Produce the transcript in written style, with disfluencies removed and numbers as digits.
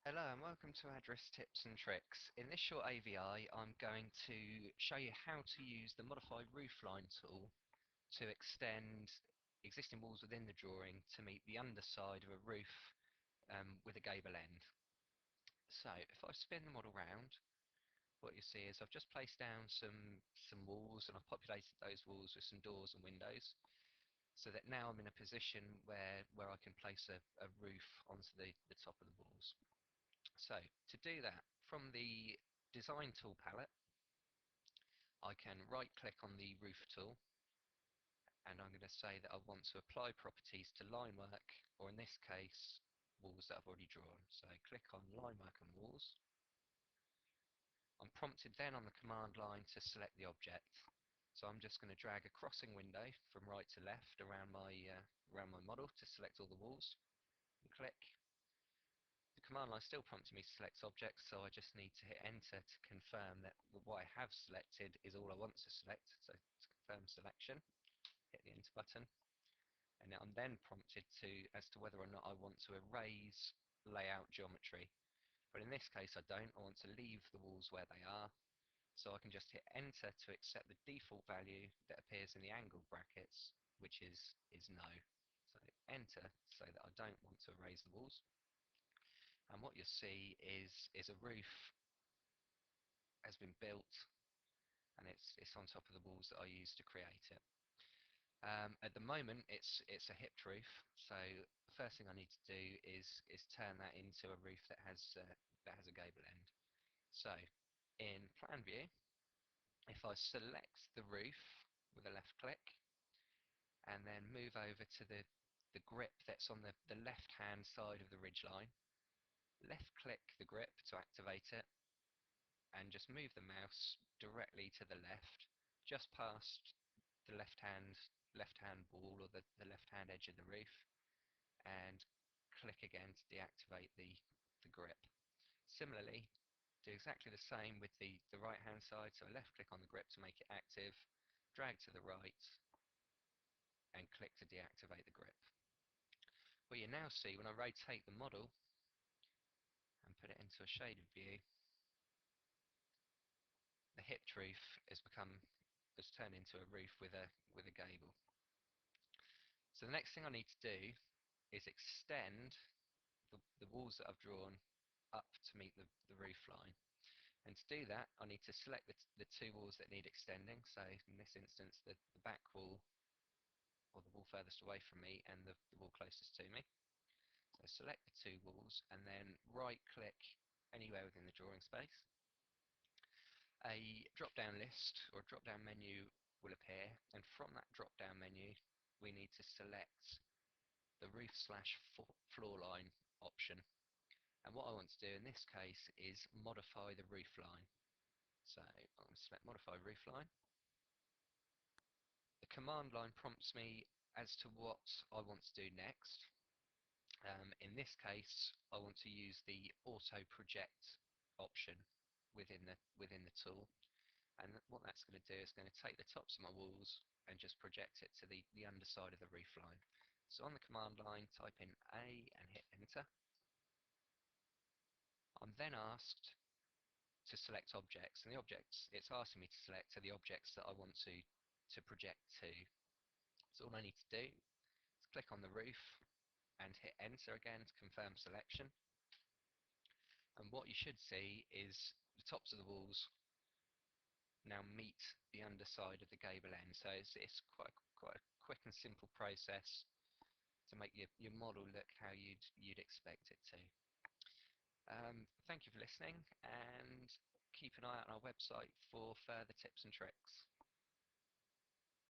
Hello and welcome to Address Tips and Tricks. In this short AVI I'm going to show you how to use the Modify Roofline tool to extend existing walls within the drawing to meet the underside of a roof with a gable end. So if I spin the model round, what you see is I've just placed down some walls and I've populated those walls with some doors and windows so that now I'm in a position where I can place a roof onto the top of the walls. So to do that, from the design tool palette, I can right click on the roof tool and I'm going to say that I want to apply properties to line work, or in this case walls that I've already drawn. So click on line work and walls. I'm prompted then on the command line to select the object. So I'm just going to drag a crossing window from right to left around my model to select all the walls and click. The command line still prompting me to select objects, so I just need to hit enter to confirm that what I have selected is all I want to select. So to confirm selection, hit the enter button, and now I'm then prompted as to whether or not I want to erase layout geometry. But in this case I don't. I want to leave the walls where they are, so I can just hit enter to accept the default value that appears in the angled brackets, which is no. So enter so that I don't want to erase the walls. And what you'll see is a roof has been built, and it's on top of the walls that I used to create it. At the moment, it's a hipped roof, so the first thing I need to do is turn that into a roof that has a gable end. So in plan view, if I select the roof with a left click, and then move over to the grip that's on the left hand side of the ridgeline, left click the grip to activate it, and just move the mouse directly to the left, just past the left hand wall, or the left hand edge of the roof, and click again to deactivate the grip. Similarly, do exactly the same with the right hand side, so left click on the grip to make it active, drag to the right, and click to deactivate the grip. What you now see when I rotate the model and put it into a shaded view, the hipped roof has turned into a roof with a gable. So the next thing I need to do is extend the walls that I've drawn up to meet the roof line. And to do that, I need to select the two walls that need extending. So in this instance, the back wall, or the wall furthest away from me, and the wall closest to me. So select the two walls and then right click anywhere within the drawing space. A drop-down list or drop-down menu will appear, and from that drop-down menu we need to select the roof/floor line option. And what I want to do in this case is modify the roof line. So I'm going to select modify roof line. The command line prompts me as to what I want to do next. In this case, I want to use the auto project option within the tool, and what that's going to do is going to take the tops of my walls and just project it to the underside of the roof line. So on the command line, type in A and hit enter. I'm then asked to select objects, and the objects it's asking me to select are the objects that I want to project to. So all I need to do is click on the roof and hit enter again to confirm selection. And what you should see is the tops of the walls now meet the underside of the gable end. So it's quite a quick and simple process to make your model look how you'd expect it to. Thank you for listening, and keep an eye out on our website for further tips and tricks.